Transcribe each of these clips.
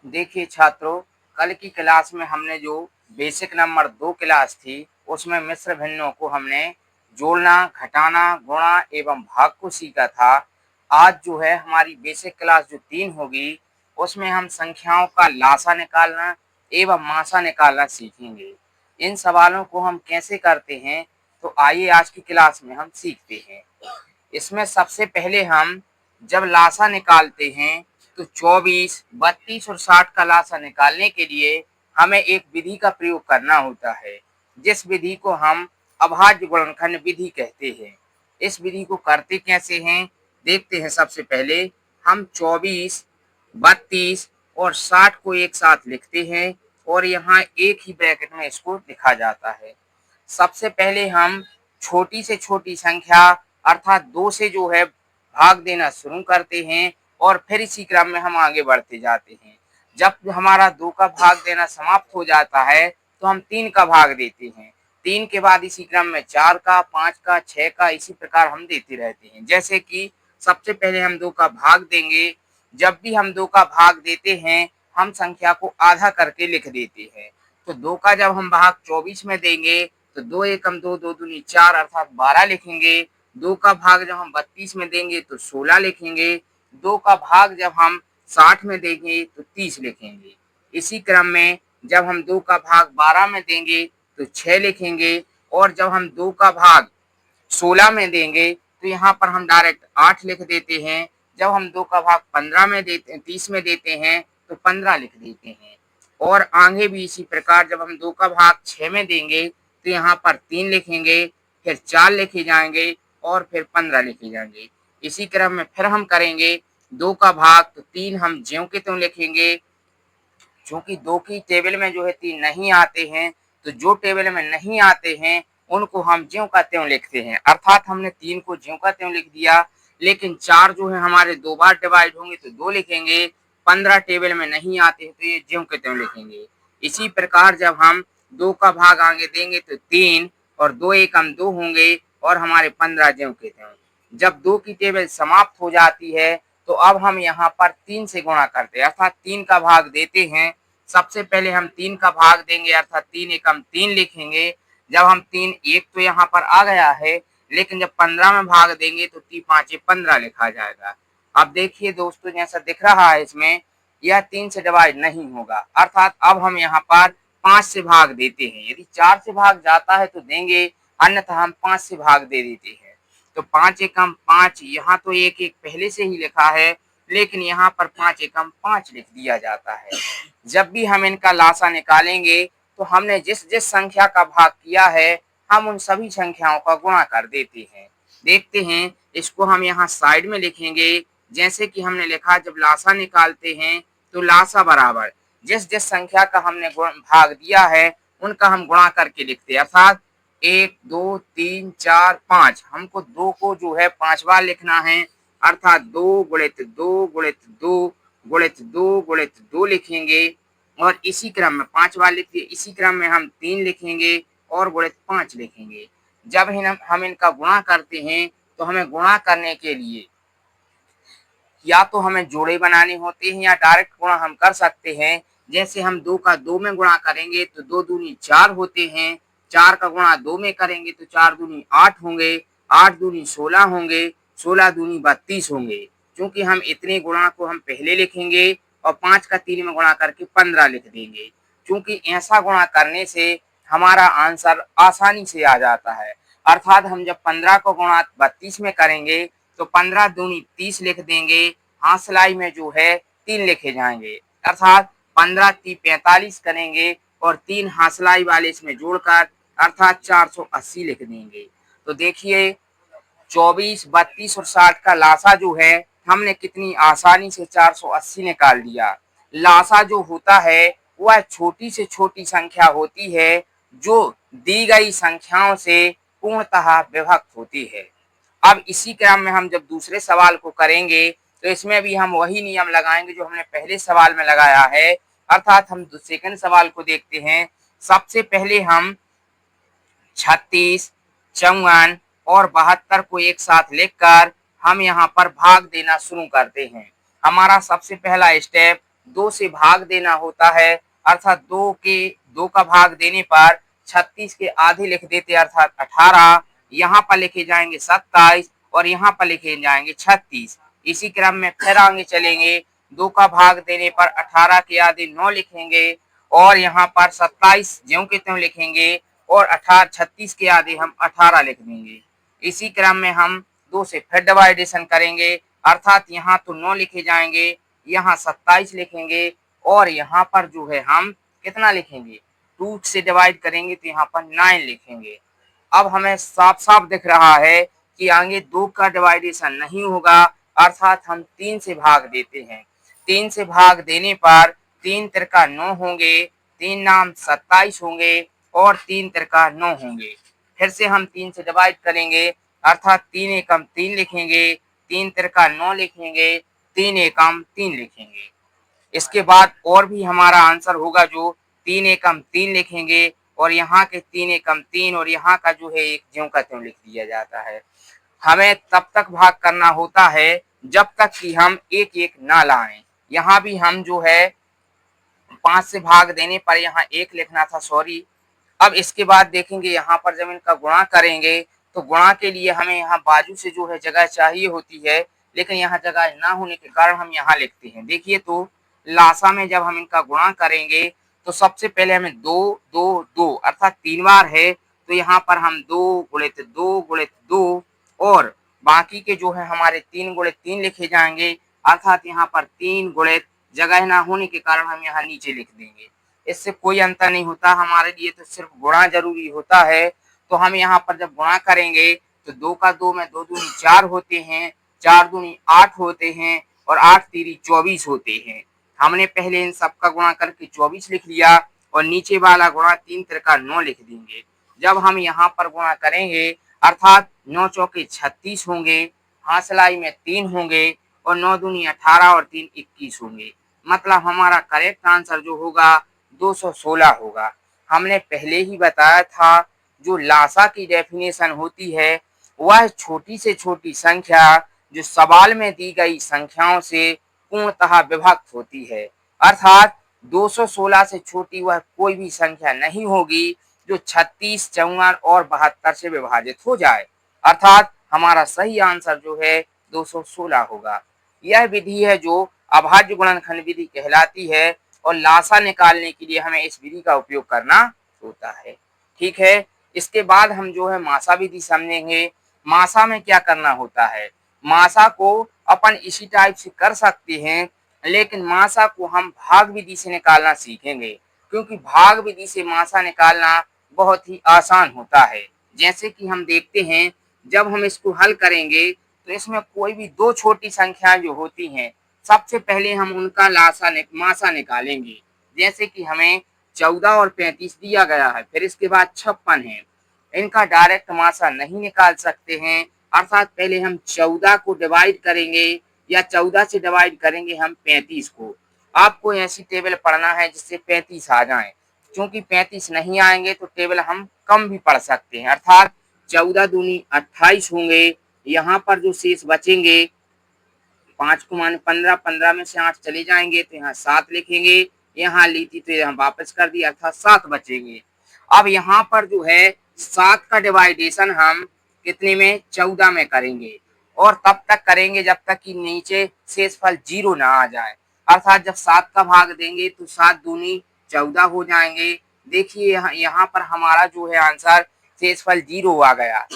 देखिए छात्रों, कल की क्लास में हमने जो बेसिक नंबर 2 क्लास थी, उसमें मिश्र भिन्नों को हमने जोड़ना, घटाना, गुणा एवं भाग को सीखा था। आज जो है हमारी बेसिक क्लास जो 3 होगी, उसमें हम संख्याओं का लासा निकालना एवं मासा निकालना सीखेंगे। इन सवालों को हम कैसे करते हैं, तो आइए आज की क्लास में हम सीखते हैं। इसमें सबसे पहले हम जब लासा निकालते हैं तो 24, 32 और 60 का लासा निकालने के लिए हमें एक विधि का प्रयोग करना होता है, जिस विधि को हम अभाज्य गुणनखंड विधि कहते हैं। इस विधि को करते कैसे हैं, देखते हैं। सबसे पहले हम 24, 32 और 60 को एक साथ लिखते हैं और यहाँ एक ही ब्रैकेट में इसको लिखा जाता है। सबसे पहले हम छोटी से छोटी संख्या अर्थात 2 से जो है भाग देना शुरू करते हैं और फिर इसी क्रम में हम आगे बढ़ते जाते हैं। जब हमारा 2 का भाग देना समाप्त हो जाता है तो हम 3 का भाग देते हैं। 3 के बाद इसी क्रम में 4 का, 5 का, 6 का, इसी प्रकार हम देते रहते हैं। जैसे कि सबसे पहले हम 2 का भाग देंगे। जब भी हम 2 का भाग देते हैं, हम संख्या को आधा करके लिख देते हैं। तो 2 का जब हम भाग 24 में देंगे तो 2 एकम 2, 2 दूनी 4 अर्थात 12 लिखेंगे। 2 का भाग जब हम 32 में देंगे तो 16 लिखेंगे। 2 का भाग जब हम 60 में देंगे तो 30 लिखेंगे। इसी क्रम में जब हम 2 का भाग 12 में देंगे तो 6 लिखेंगे और जब हम 2 का भाग 16 में देंगे तो यहाँ पर हम डायरेक्ट 8 लिख देते हैं। जब हम 2 का भाग 15 में देते 30 में देते हैं तो 15 लिख देते हैं। और आगे भी इसी प्रकार जब हम 2 का भाग 6 में देंगे तो यहाँ पर 3 लिखेंगे, फिर 4 लिखे जाएंगे और फिर 15 लिखे जाएंगे। इसी क्रम में फिर हम करेंगे 2 का भाग तो 3 हम ज्यों के त्यों लिखेंगे। चूंकि 2 की टेबल में जो है 3 नहीं आते हैं, तो जो टेबल में नहीं आते हैं उनको हम ज्यों का त्यों लिखते हैं। अर्थात हमने 3 को ज्यों का त्यों लिख दिया, लेकिन 4 जो है हमारे 2 बार डिवाइड होंगे तो 2 लिखेंगे। 15 टेबल में नहीं आते हैं तो ये ज्यों के त्यों लिखेंगे। इसी प्रकार जब हम 2 का भाग आगे देंगे तो 3 और 2 एकम 2 होंगे और हमारे 15 ज्यों के त्यों। जब 2 की टेबल समाप्त हो जाती है तो अब हम यहाँ पर 3 से गुणा करते हैं, अर्थात 3 का भाग देते हैं। सबसे पहले हम 3 का भाग देंगे अर्थात 3 एकम 3 लिखेंगे। जब हम 3 एक तो यहाँ पर आ गया है, लेकिन जब 15 में भाग देंगे तो 3 5 15 लिखा जाएगा। अब देखिए दोस्तों, जैसा दिख रहा है इसमें, यह 3 से डिवाइड नहीं होगा, अर्थात अब हम यहाँ पर 5 से भाग देते हैं। यदि 4 से भाग जाता है तो देंगे, अन्यथा हम 5 से भाग दे देते हैं। तो 5 एकम 5, यहाँ तो एक एक पहले से ही लिखा है, लेकिन यहाँ पर 5 एकम 5 लिख दिया जाता है। जब भी हम इनका लासा निकालेंगे तो हमने जिस जिस संख्या का भाग किया है, हम उन सभी संख्याओं का गुणा कर देते हैं। देखते हैं, इसको हम यहाँ साइड में लिखेंगे। जैसे कि हमने लिखा, जब लासा निकालते हैं तो लासा बराबर जिस जिस संख्या का हमने भाग दिया है उनका हम गुणा करके लिखते हैं। अर्थात 1 2 3 4 5, हमको 2 को जो है 5 बार लिखना है, अर्थात 2 गुणित 2 गुणित 2 गुणित 2 गुणित 2 लिखेंगे और इसी क्रम में 5 बार लिखिए। इसी क्रम में हम 3 लिखेंगे और गुणित 5 लिखेंगे। जब हम इनका गुणा करते हैं तो हमें गुणा करने के लिए या तो हमें जोड़े बनाने होते हैं या डायरेक्ट गुणा हम कर सकते हैं। जैसे हम 2 का 2 में गुणा करेंगे तो 2 दूनी 4 होते हैं। 4 का गुणा 2 में करेंगे तो 4 दूनी 8 होंगे, 8 दूनी 16 होंगे, 16 दूनी 32 होंगे। क्योंकि हम इतने गुणा को हम पहले लिखेंगे और 5 का 3 में गुणा करके 15 लिख देंगे। क्योंकि ऐसा गुणा करने से हमारा आंसर आसानी से आ जाता है। अर्थात हम जब 15 को गुणा 32 में करेंगे तो 15 दूनी 30 लिख देंगे। हासिलाई में जो है 3 लिखे जाएंगे, अर्थात 15 3 45 करेंगे और 3 हासिलाई वाले इसमें जोड़कर अर्थात 480 लिख देंगे। तो देखिए, 24, 32 और 60 का लासा जो है हमने कितनी आसानी से 480 निकाल दिया। लासा जो होता है वह छोटी से छोटी संख्या होती है जो दी गई संख्याओं से पूर्णतः विभक्त होती है। अब इसी क्रम में हम जब दूसरे सवाल को करेंगे तो इसमें भी हम वही नियम लगाएंगे जो हमने पहले सवाल में लगाया है। अर्थात हम सेकंड सवाल को देखते हैं। सबसे पहले हम 36, 54 और 72 को एक साथ लिखकर हम यहाँ पर भाग देना शुरू करते हैं। हमारा सबसे पहला स्टेप 2 से भाग देना होता है, अर्थात 2 का भाग देने पर 36 के आधे लिख देते अर्थात 18, यहाँ पर लिखे जाएंगे 27 और यहाँ पर लिखे जाएंगे 36। इसी क्रम में फिर आगे चलेंगे, 2 का भाग देने पर 18 के आधे 9 लिखेंगे और यहाँ पर 27 ज्यों के त्यों लिखेंगे और 36 के आधे हम 18 लिख देंगे। इसी क्रम में हम 2 से फिर डिवाइडेशन करेंगे, अर्थात यहाँ तो 9 लिखे जाएंगे, यहाँ 27 लिखेंगे और यहाँ पर जो है हम कितना लिखेंगे, 2 से डिवाइड करेंगे तो यहाँ पर 9 लिखेंगे। अब हमें साफ साफ दिख रहा है कि आगे 2 का डिवाइडेशन नहीं होगा, अर्थात हम 3 से भाग देते हैं। 3 से भाग देने पर 3 त्रिका 9 होंगे, 3 नाम 27 होंगे और 3 त्रिका 9 होंगे। फिर से हम 3 से डिवाइड करेंगे, अर्थात 3 एकम 3 लिखेंगे, 3 त्रिका 9 लिखेंगे, 3 एकम 3 लिखेंगे। इसके बाद और भी हमारा आंसर होगा जो 3 एकम 3 लिखेंगे और यहाँ के 3 एकम 3 और यहाँ का जो है एक ज्यों का त्यों लिख दिया जाता है। हमें तब तक भाग करना होता है जब तक कि हम एक एक ना लाएं। यहाँ भी हम जो है 5 से भाग देने पर यहाँ 1 लिखना था, सॉरी। अब इसके बाद देखेंगे यहाँ पर जब इनका गुणा करेंगे तो गुणा के लिए हमें यहाँ बाजू से जो है जगह चाहिए होती है, लेकिन यहाँ जगह ना होने के कारण हम यहाँ लिखते हैं। देखिए तो लासा में जब हम इनका गुणा करेंगे तो सबसे पहले हमें 2 2 2 अर्थात 3 बार है, तो यहाँ पर हम 2 गुणित 2 गुणित 2 और बाकी के जो है हमारे 3 गुणित 3 लिखे जाएंगे, अर्थात यहाँ पर 3 गुणित जगह ना होने के कारण हम यहाँ नीचे लिख देंगे। इससे कोई अंतर नहीं होता, हमारे लिए तो सिर्फ गुणा जरूरी होता है। तो हम यहाँ पर जब गुणा करेंगे तो 2 का 2 में 2 दूनी 4 होते हैं, 4 दूनी 8 होते हैं और 8 तीरी 24 होते हैं। हमने पहले इन सब का गुणा करके 24 लिख लिया और नीचे वाला गुणा 3 त्रिका 9 लिख देंगे। जब हम यहाँ पर गुणा करेंगे अर्थात 9 चौके 36 होंगे, हासिलाई में 3 होंगे और 9 दूनी 18 और 3 21 होंगे। मतलब हमारा करेक्ट आंसर जो होगा 216 होगा। हमने पहले ही बताया था जो लासा की डेफिनेशन होती है वह छोटी से छोटी संख्या जो सवाल में दी गई संख्याओं से पूर्णतः विभक्त होती है, अर्थात 216 से छोटी वह कोई भी संख्या नहीं होगी जो 36, 54 और 72 से विभाजित हो जाए, अर्थात हमारा सही आंसर जो है 216 होगा। यह विधि है जो अभाज्य गुणनखंड विधि कहलाती है और लासा निकालने के लिए हमें इस विधि का उपयोग करना होता है। ठीक है, इसके बाद हम जो है मासा विधि समझेंगे। मासा में क्या करना होता है, मासा को अपन इसी टाइप से कर सकते हैं, लेकिन मासा को हम भाग विधि से निकालना सीखेंगे, क्योंकि भाग विधि से मासा निकालना बहुत ही आसान होता है। जैसे कि हम देखते हैं जब हम इसको हल करेंगे तो इसमें कोई भी 2 छोटी संख्याएं जो होती हैं सबसे पहले हम उनका मासा निकालेंगे। जैसे कि हमें 14 और 35 दिया गया है, फिर इसके बाद 56 है। इनका डायरेक्ट मासा नहीं निकाल सकते हैं, अर्थात पहले हम 14 को डिवाइड करेंगे या 14 से डिवाइड करेंगे हम 35 को। आपको ऐसी टेबल पढ़ना है जिससे 35 आ जाए, क्योंकि 35 नहीं आएंगे तो टेबल हम कम भी पढ़ सकते हैं, अर्थात 14 दूनी 28 होंगे। यहाँ पर जो शेष बचेंगे 5 को मान 15, 15 में से 8 चले जाएंगे तो यहाँ 7 लिखेंगे, यहाँ ली थी तो यहाँ वापस कर दिया अर्थात 7 बचेंगे। अब यहाँ पर जो है 7 का डिवाइडेशन हम कितने में, 14 में करेंगे और तब तक करेंगे जब तक कि नीचे शेषफल 0 ना आ जाए, अर्थात जब 7 का भाग देंगे तो 7 दूनी 14 हो जाएंगे। देखिए यहाँ पर हमारा जो है आंसर शेषफल 0 आ गया।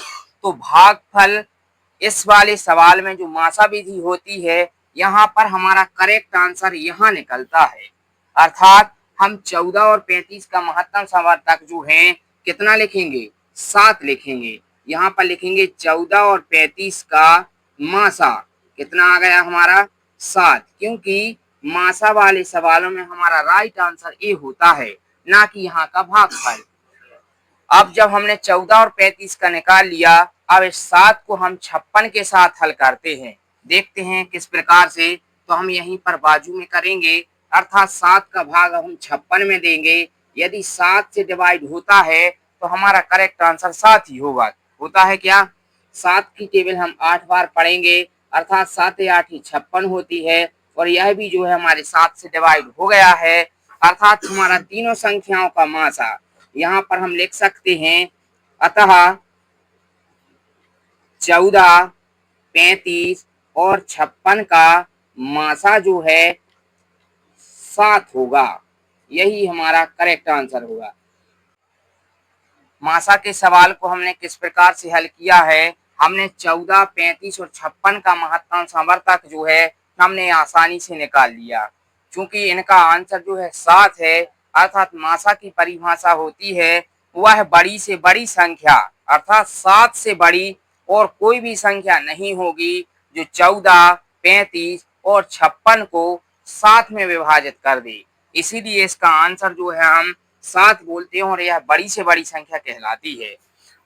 तो भागफल इस वाले सवाल में जो मासा विधि होती है यहाँ पर हमारा करेक्ट आंसर यहाँ निकलता है, अर्थात हम 14 और 35 का महत्तम समवर्तक जो है कितना लिखेंगे, 7 लिखेंगे। यहाँ पर लिखेंगे 14 और 35 का मासा कितना आ गया हमारा 7, क्योंकि मासा वाले सवालों में हमारा राइट आंसर ए होता है, ना कि यहाँ का भागफल। अब जब हमने 14 और 35 का निकाल लिया, अब इस 7 को हम 56 के साथ हल करते हैं। देखते हैं किस प्रकार से, तो हम यहीं पर बाजू में करेंगे, अर्थात 7 का भाग हम 56 में देंगे। यदि 7 से डिवाइड होता है तो हमारा करेक्ट आंसर 7 ही होगा। होता है क्या, 7 की टेबल हम 8 बार पढ़ेंगे, अर्थात 7 या 8 56 होती है और यह भी जो है हमारे 7 से डिवाइड हो गया है। अर्थात हमारा तीनों संख्याओं का मासा यहाँ पर हम लिख सकते हैं। अतः 14, 35 और 56 का मासा जो है 7 होगा। यही हमारा करेक्ट आंसर होगा। मासा के सवाल को हमने किस प्रकार से हल किया है। हमने 14, 35 और 56 का महत्तम समवर्तक जो है हमने आसानी से निकाल लिया। चूंकि इनका आंसर जो है 7 है, अर्थात मासा की परिभाषा होती है वह बड़ी से बड़ी संख्या, अर्थात 7 से बड़ी और कोई भी संख्या नहीं होगी जो 14, 35 और 56 को 7 में विभाजित कर दे। इसीलिए इसका आंसर जो है हम 7 बोलते हैं और यह बड़ी से बड़ी संख्या कहलाती है।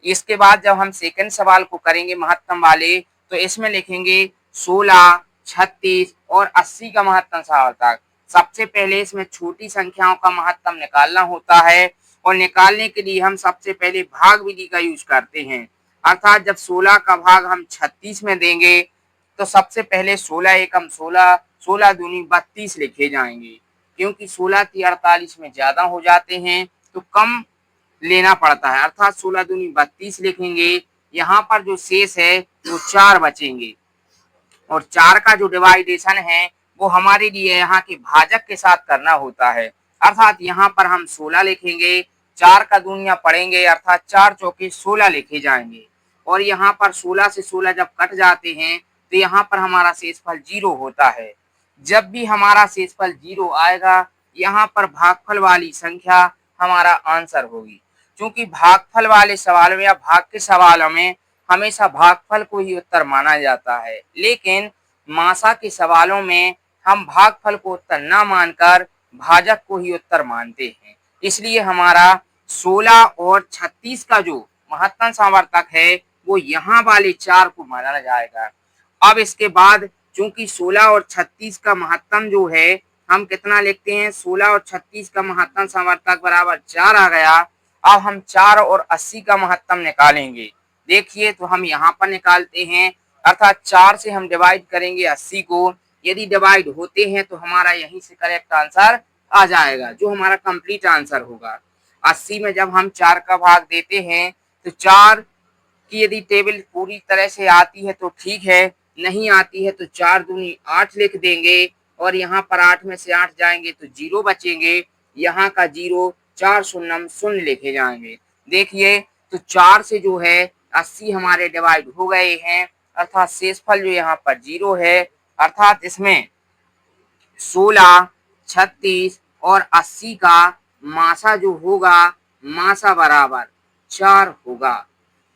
इसके बाद जब हम सेकंड सवाल को करेंगे महत्तम वाले, तो इसमें लिखेंगे 16, 36 और 80 का महत्तम समवर्तक। सबसे पहले इसमें छोटी संख्याओं का महत्तम निकालना होता है और निकालने के लिए हम सबसे पहले भाग विधि का यूज करते हैं। अर्थात जब 16 का भाग हम 36 में देंगे तो सबसे पहले 16 एकम 16, 16 दूनी 32 लिखे जाएंगे। क्योंकि 16 की 48 में ज्यादा हो जाते हैं तो कम लेना पड़ता है, अर्थात 16 दूनी 32 लिखेंगे। यहाँ पर जो शेष है वो 4 बचेंगे और 4 का जो डिवाइडेशन है वो हमारे लिए यहाँ के भाजक के साथ करना होता है। अर्थात यहाँ पर हम 16 लिखेंगे, 4 का दूनिया पढ़ेंगे, अर्थात 4 चौके 16 लिखे जाएंगे। और यहाँ पर 16 से 16 जब कट जाते हैं तो यहाँ पर हमारा शेषफल 0 होता है। जब भी हमारा शेषफल 0 आएगा, यहाँ पर भागफल वाली संख्या हमारा आंसर होगी। क्योंकि भागफल वाले सवालों या भाग के सवालों में हमेशा भागफल को ही उत्तर माना जाता है, लेकिन मासा के सवालों में हम भागफल को उत्तर न मानकर भाजक को ही उत्तर मानते हैं। इसलिए हमारा 16 और 36 का जो महत्तम समवर्तक है वो यहाँ वाले 4 को माना जाएगा। अब इसके बाद चूंकि 16 और 36 का महत्तम जो है हम कितना लिखते हैं, 16 और 36 का महत्तम समवर्तक बराबर 4 आ गया। अब हम 4 और 80 का महत्तम निकालेंगे। देखिए तो हम यहाँ पर निकालते हैं, अर्थात 4 से हम डिवाइड करेंगे 80 को। यदि डिवाइड होते हैं तो हमारा यहीं से करेक्ट आंसर आ जाएगा, जो हमारा कंप्लीट आंसर होगा। 80 में जब हम 4 का भाग देते हैं तो 4 की यदि टेबल पूरी तरह से आती है तो ठीक है, नहीं आती है तो 4 दूनी 8 लिख देंगे और यहाँ पर 8 में से 8 जाएंगे तो 0 बचेंगे। यहाँ का 0, 4 शून्यम शून्य लिखे जाएंगे। देखिए तो 4 से जो है 80 हमारे डिवाइड हो गए हैं, अर्थात शेषफल जो यहाँ पर 0 है। अर्थात इसमें 16, 36 और 80 का मासा जो होगा, मासा बराबर 4 होगा।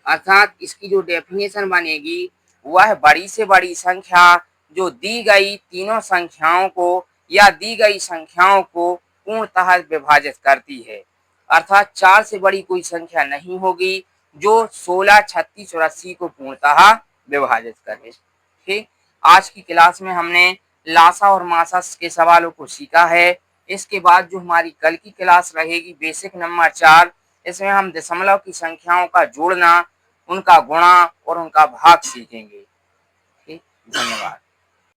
अर्थात इसकी जो डेफिनेशन बनेगी वह बड़ी से बड़ी संख्या जो दी गई तीनों संख्याओं को या दी गई संख्याओं को पूर्णतः विभाजित करती है। अर्थात 4 से बड़ी कोई संख्या नहीं होगी जो 16, 36 और 80 को पूर्णतः विभाजित करे। ठीक, आज की क्लास में हमने लासा और मासा के सवालों को सीखा है। इसके बाद जो हमारी कल की क्लास रहेगी बेसिक नंबर 4, इसमें हम दशमलव की संख्याओं का जोड़ना, उनका गुणा और उनका भाग सीखेंगे। ठीक, धन्यवाद।